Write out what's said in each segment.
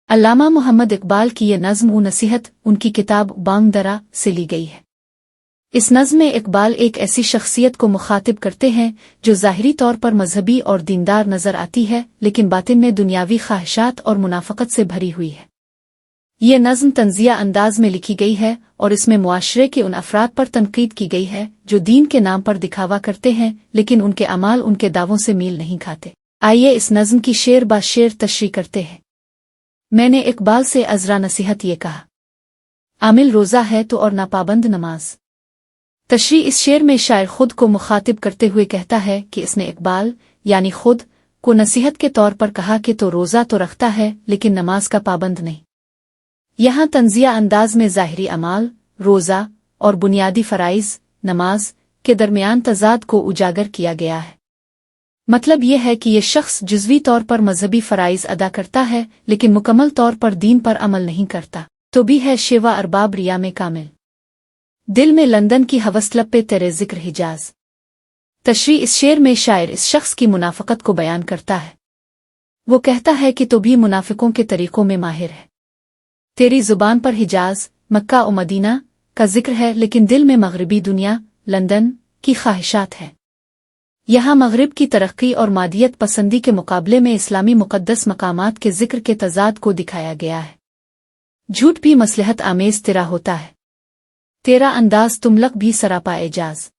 अल्लामा मोहम्मद इकबाल की ये नज़्म व नसीहत उनकी किताब बांग दरा से ली गई है। इस नज़्म में इकबाल एक ऐसी शख्सियत को मुखातिब करते हैं जो ज़ाहिरी तौर पर मजहबी और दीनदार नज़र आती है, लेकिन बातिन में दुनियावी ख्वाहिशात और मुनाफ़कत से भरी हुई है। ये नज़्म तंज़िया अंदाज में लिखी गई है और इसमें मुआशरे के उन अफराद पर तनकीद की गई है जो दीन के नाम पर दिखावा करते हैं, लेकिन उनके अमाल उनके दावों से मील नहीं खाते। आइए इस नज़्म की शेर बा शेर तशरीह करते हैं। मैंने इकबाल से अज़रा नसीहत ये कहा, आमिल रोज़ा है तो और नापाबंद नमाज। तशरीह इस शेर में शायर खुद को मुखातिब करते हुए कहता है कि इसने इकबाल यानी खुद को नसीहत के तौर पर कहा कि तो रोज़ा तो रखता है लेकिन नमाज का पाबंद नहीं। यहाँ तंज़िया अंदाज में ज़ाहिरी अमाल, रोज़ा और बुनियादी फ़राइज़ नमाज के दरमियान तज़ाद को उजागर किया गया है। मतलब यह है कि ये शख्स जुज़वी तौर पर मजहबी फ़राइज़ अदा करता है लेकिन मुकम्मल तौर पर दीन पर अमल नहीं करता, तो भी है शिवा अरबाब रिया में कामिल। दिल में लंदन की हवस लब पे तेरे ज़िक्र हिजाज। तशरीह इस शेर में शायर इस शख्स की मुनाफ़कत को बयान करता है। वो कहता है कि तो भी मुनाफ़िकों के तरीक़ों में माहिर है। तेरी ज़ुबान पर हिजाज, मक्का और मदीना का जिक्र है लेकिन दिल में मग़रिबी दुनिया, लंदन की ख्वाहिशात है। यहाँ मग़रिब की तरक्की और मादियत पसंदी के मुकाबले में इस्लामी मुक़द्दस मकामात के ज़िक्र के तज़ाद को दिखाया गया है। झूठ भी मसलहत आमेज़ तेरा होता है, तेरा अंदाज़ तुमलक भी सरापा एजाज।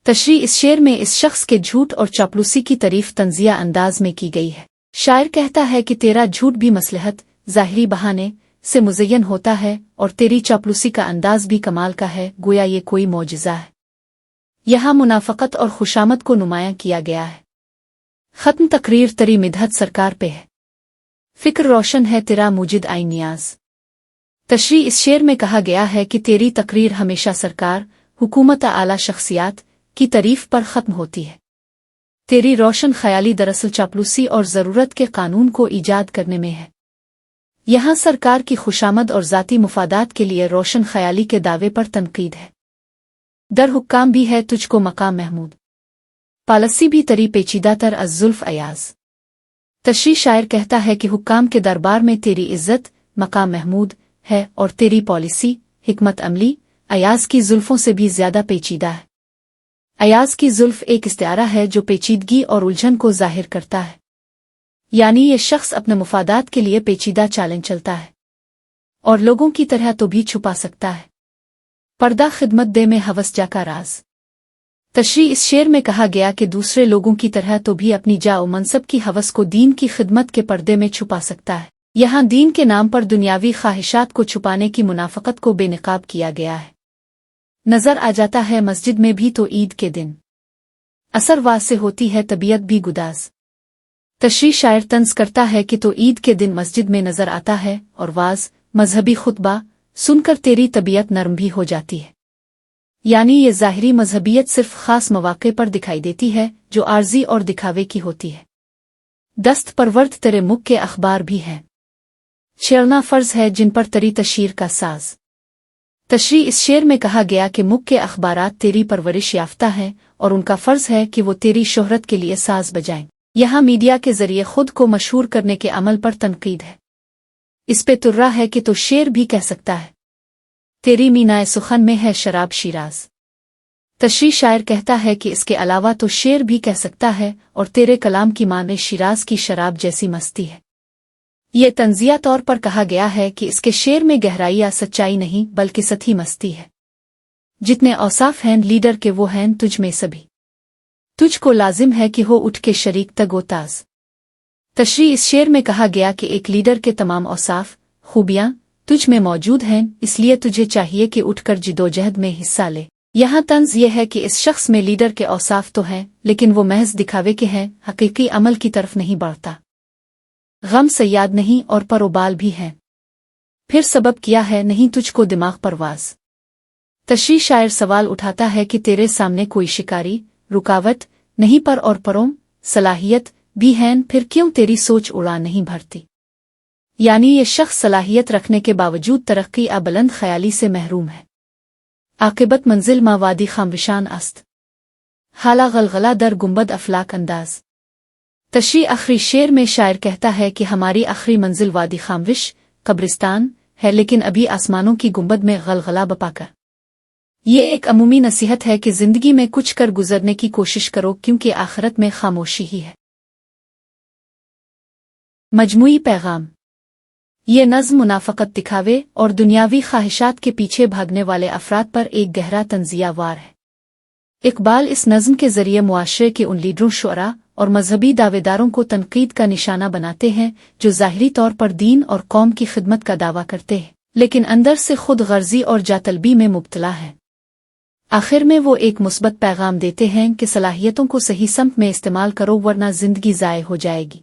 तशरीह इस शेर में इस शख्स के झूठ और चापलूसी की तारीफ़ तंज़िया अंदाज में की गई है। शायर कहता है कि तेरा झूठ भी मसलहत ज़ाहिरी बहाने से मुज़य्यन होता है और तेरी चापलूसी का अंदाज भी कमाल का है, गोया ये कोई मौजिज़ा है। यहाँ मुनाफ़कत और खुशामद को नुमायां किया गया है। ख़त्म तकरीर तरी मिदहत सरकार पे है, फ़िक्र रोशन है तेरा मुजिद आई नियाज। तशरीह इस शेर में कहा गया है कि तेरी तकरीर हमेशा सरकार, हुकूमत आला शख्सियात की तारीफ़ पर ख़त्म होती है। तेरी रोशन ख़याली दरअसल चापलूसी और ज़रूरत के कानून को ईजाद करने में है। यहाँ सरकार की खुशामद और ज़ाती मुफादात के लिए रोशन ख़याली के दावे पर तनकीद है। दर हुक्काम भी है तुझको मकाम महमूद, पॉलिसी भी तरी पेचीदा तर अज़्ज़ुल्फ़ अयाज़। तशरीह शायर कहता है कि हुक्काम के दरबार में तेरी इज़्ज़त मकाम महमूद है और तेरी पॉलिसी हिकमत अमली अयाज़ की ज़ुल्फ़ों से भी ज़्यादा पेचीदा है। अयाज़ की ज़ुल्फ़ एक इस्तिआरा है जो पेचीदगी और उलझन को ज़ाहिर करता है, यानी ये शख्स अपने मुफादात के लिए पेचीदा चालें चलता है और लोगों की तरह तो भी छुपा सकता है। पर्दा खिदमत दे में हवस जा का राज। तशरीह इस शेर में कहा गया कि दूसरे लोगों की तरह तो भी अपनी जाओ मनसब की हवस को दीन की खिदमत के पर्दे में छुपा सकता है। यहाँ दीन के नाम पर दुनियावी ख्वाहिशात को छुपाने की मुनाफ़कत को बेनकाब किया गया है। नज़र आ जाता है मस्जिद में भी तो ईद के दिन असर वाज से होती है तबीयत भी गुदाज। तशरीह शायर तंज करता है कि तो ईद के दिन मस्जिद में नज़र आता है और वाज मजहबी खुतबा सुनकर तेरी तबीयत नरम भी हो जाती है। यानी ये ज़ाहिरी मजहबियत सिर्फ ख़ास मौक़े पर दिखाई देती है जो आर्जी और दिखावे की होती है। दस्त परवर्द तेरे मुख के अखबार भी हैं, छेड़ना फ़र्ज है जिन पर तरी तशीर का साज। तशरीह इस शेर में कहा गया कि मुख के अखबारात तेरी परवरिश याफ्ता हैं और उनका फ़र्ज है कि वो तेरी शोहरत के लिए साज बजाएं। यहाँ मीडिया के ज़रिए खुद को मशहूर करने के अमल पर तनकीद है। इस पे तुर्रा है कि तो शेर भी कह सकता है, तेरी मीनाए सुखन में है शराब शिराज। तशरीह शायर कहता है कि इसके अलावा तो शेर भी कह सकता है और तेरे कलाम की माने शिराज की शराब जैसी मस्ती है। ये तंज़िया तौर पर कहा गया है कि इसके शेर में गहराई या सच्चाई नहीं बल्कि सथी मस्ती है। जितने औसाफ हैं लीडर के वो हैं तुझ में सभी, तुझको लाजिम है कि हो उठ के शरीक तगोताज। तशरीह इस शेर में कहा गया कि एक लीडर के तमाम औसाफ खूबियाँ तुझ में मौजूद हैं, इसलिए तुझे चाहिए कि उठकर जिदोजहद में हिस्सा ले। यहाँ तंज ये है कि इस शख्स में लीडर के औसाफ तो हैं लेकिन वो महज दिखावे के हैं, हकीकी अमल की तरफ नहीं बढ़ता। गम सयाद नहीं और परोबाल भी हैं, फिर सबब किया है नहीं तुझको दिमाग परवाज। तशरीह शायर सवाल उठाता है कि तेरे सामने कोई शिकारी रुकावट नहीं पर और परों सलाहियत भी हैं, फिर क्यों तेरी सोच उड़ान नहीं भरती। यानी ये शख्स सलाहियत रखने के बावजूद तरक्की बुलंद ख्याली से महरूम है। आकिबत मंजिल मावादी खामविशान अस्त, हाला गलगला दर गुंबद अफलाक अंदाज। تشریح آخری شعر میں شاعر کہتا ہے کہ ہماری آخری منزل وادی خاموش قبرستان ہے، لیکن ابھی آسمانوں کی گنبد میں غلغلہ بپا کر۔ یہ ایک عمومی نصیحت ہے کہ زندگی میں کچھ کر گزرنے کی کوشش کرو، کیونکہ آخرت میں خاموشی ہی ہے۔ مجموعی پیغام: یہ نظم منافقت، دکھاوے اور دنیاوی خواہشات کے پیچھے بھاگنے والے افراد پر ایک گہرا تنزیہ وار ہے۔ اقبال اس نظم کے ذریعے معاشرے کے ان لیڈروں، شعراء اور مذہبی دعوے داروں کو تنقید کا نشانہ بناتے ہیں جو ظاہری طور پر دین اور قوم کی خدمت کا دعویٰ کرتے ہیں، لیکن اندر سے خود غرضی اور جاطلبی میں مبتلا ہے۔ آخر میں وہ ایک مثبت پیغام دیتے ہیں کہ صلاحیتوں کو صحیح سمت میں استعمال کرو، ورنہ زندگی ضائع ہو جائے گی۔